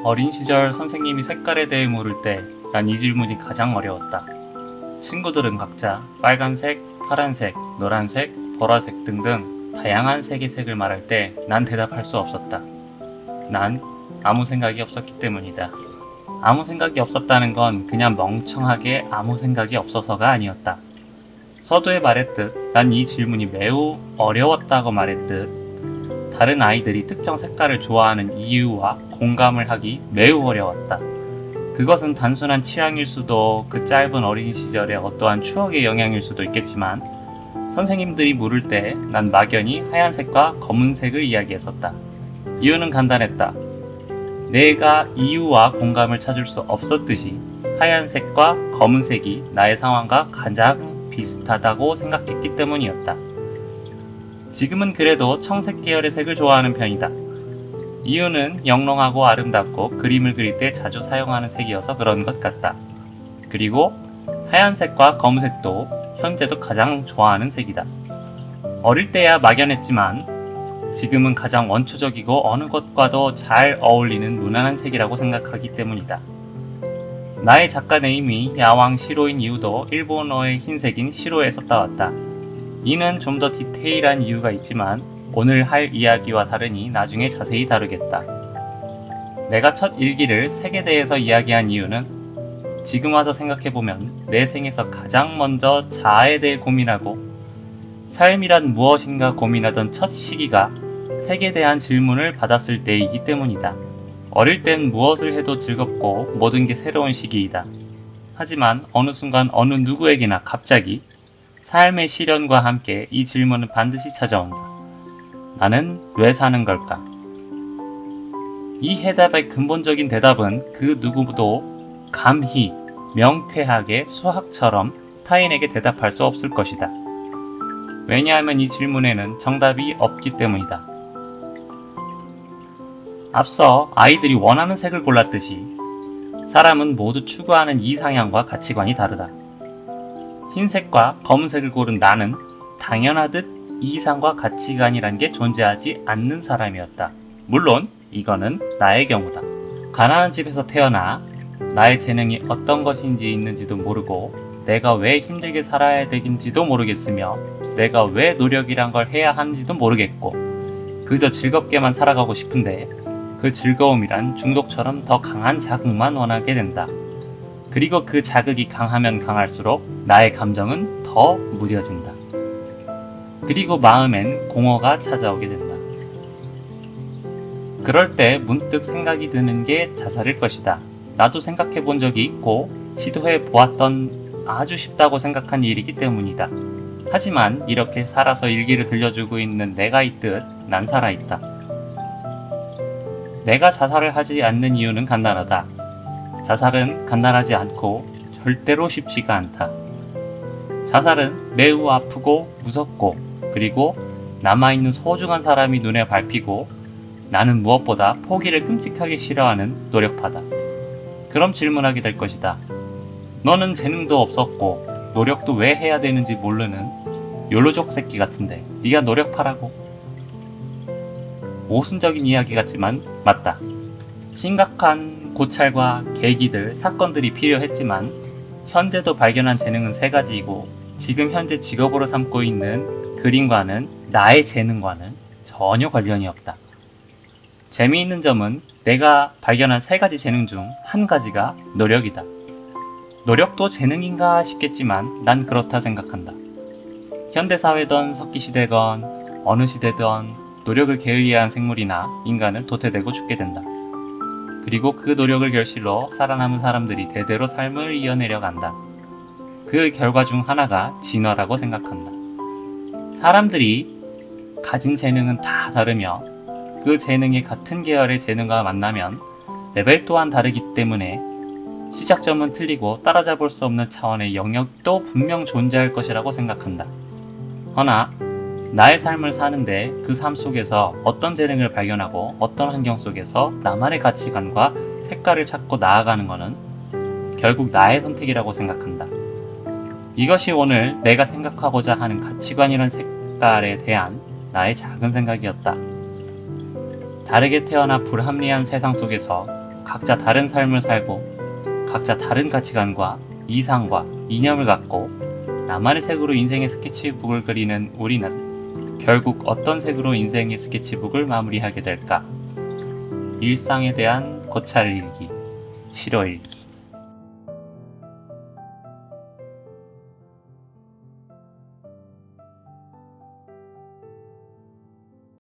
어린 시절 선생님이 색깔에 대해 물을 때 난 이 질문이 가장 어려웠다. 친구들은 각자 빨간색, 파란색, 노란색, 보라색 등등 다양한 색의 색을 말할 때 난 대답할 수 없었다. 난 아무 생각이 없었기 때문이다. 아무 생각이 없었다는 건 그냥 멍청하게 아무 생각이 없어서가 아니었다. 서두에 말했듯 난 이 질문이 매우 어려웠다고 말했듯 다른 아이들이 특정 색깔을 좋아하는 이유와 공감을 하기 매우 어려웠다. 그것은 단순한 취향일 수도 그 짧은 어린 시절의 어떠한 추억의 영향일 수도 있겠지만 선생님들이 물을 때 난 막연히 하얀색과 검은색을 이야기했었다. 이유는 간단했다. 내가 이유와 공감을 찾을 수 없었듯이 하얀색과 검은색이 나의 상황과 가장 비슷하다고 생각했기 때문이었다. 지금은 그래도 청색 계열의 색을 좋아하는 편이다. 이유는 영롱하고 아름답고 그림을 그릴 때 자주 사용하는 색이어서 그런 것 같다. 그리고 하얀색과 검은색도 현재도 가장 좋아하는 색이다. 어릴 때야 막연했지만 지금은 가장 원초적이고 어느 것과도 잘 어울리는 무난한 색이라고 생각하기 때문이다. 나의 작가 네임이 야왕 시로인 이유도 일본어의 흰색인 시로에서 따왔다. 이는 좀 더 디테일한 이유가 있지만 오늘 할 이야기와 다르니 나중에 자세히 다루겠다. 내가 첫 일기를 색에 대해서 이야기한 이유는 지금 와서 생각해보면 내 생에서 가장 먼저 자아에 대해 고민하고 삶이란 무엇인가 고민하던 첫 시기가 색에 대한 질문을 받았을 때이기 때문이다. 어릴 땐 무엇을 해도 즐겁고 모든 게 새로운 시기이다. 하지만 어느 순간 어느 누구에게나 갑자기 삶의 시련과 함께 이 질문은 반드시 찾아온다. 나는 왜 사는 걸까? 이 해답의 근본적인 대답은 그 누구도 감히 명쾌하게 수학처럼 타인에게 대답할 수 없을 것이다. 왜냐하면 이 질문에는 정답이 없기 때문이다. 앞서 아이들이 원하는 색을 골랐듯이 사람은 모두 추구하는 이상향과 가치관이 다르다. 흰색과 검은색을 고른 나는 당연하듯 이상과 가치관이란 게 존재하지 않는 사람이었다. 물론 이거는 나의 경우다. 가난한 집에서 태어나 나의 재능이 어떤 것인지 있는지도 모르고 내가 왜 힘들게 살아야 되긴지도 모르겠으며 내가 왜 노력이란 걸 해야 하는지도 모르겠고 그저 즐겁게만 살아가고 싶은데 그 즐거움이란 중독처럼 더 강한 자극만 원하게 된다. 그리고 그 자극이 강하면 강할수록 나의 감정은 더 무뎌진다. 그리고 마음엔 공허가 찾아오게 된다. 그럴 때 문득 생각이 드는 게 자살일 것이다. 나도 생각해 본 적이 있고 시도해 보았던 아주 쉽다고 생각한 일이기 때문이다. 하지만 이렇게 살아서 일기를 들려주고 있는 내가 있듯 난 살아있다. 내가 자살을 하지 않는 이유는 간단하다. 자살은 간단하지 않고 절대로 쉽지가 않다. 자살은 매우 아프고 무섭고 그리고 남아있는 소중한 사람이 눈에 밟히고 나는 무엇보다 포기를 끔찍하게 싫어하는 노력파다. 그럼 질문하게 될 것이다. 너는 재능도 없었고 노력도 왜 해야 되는지 모르는 욜로족 새끼 같은데 네가 노력파라고? 모순적인 이야기 같지만 맞다. 심각한 고찰과 계기들, 사건들이 필요했지만 현재도 발견한 재능은 3가지이고 지금 현재 직업으로 삼고 있는 그림과는 나의 재능과는 전혀 관련이 없다. 재미있는 점은 내가 발견한 3가지 재능 중 1가지가 노력이다. 노력도 재능인가 싶겠지만 난 그렇다 생각한다. 현대사회든 석기시대건 어느 시대든 노력을 게을리한 생물이나 인간은 도태되고 죽게 된다. 그리고 그 노력을 결실로 살아남은 사람들이 대대로 삶을 이어내려 간다. 그 결과 중 하나가 진화라고 생각한다. 사람들이 가진 재능은 다 다르며 그 재능이 같은 계열의 재능과 만나면 레벨 또한 다르기 때문에 시작점은 틀리고 따라잡을 수 없는 차원의 영역도 분명 존재할 것이라고 생각한다. 허나 나의 삶을 사는데 그 삶 속에서 어떤 재능을 발견하고 어떤 환경 속에서 나만의 가치관과 색깔을 찾고 나아가는 것은 결국 나의 선택이라고 생각한다. 이것이 오늘 내가 생각하고자 하는 가치관이란 색깔에 대한 나의 작은 생각이었다. 다르게 태어나 불합리한 세상 속에서 각자 다른 삶을 살고 각자 다른 가치관과 이상과 이념을 갖고 나만의 색으로 인생의 스케치북을 그리는 우리는 결국 어떤 색으로 인생의 스케치북을 마무리하게 될까? 일상에 대한 고찰일기, 실어일기.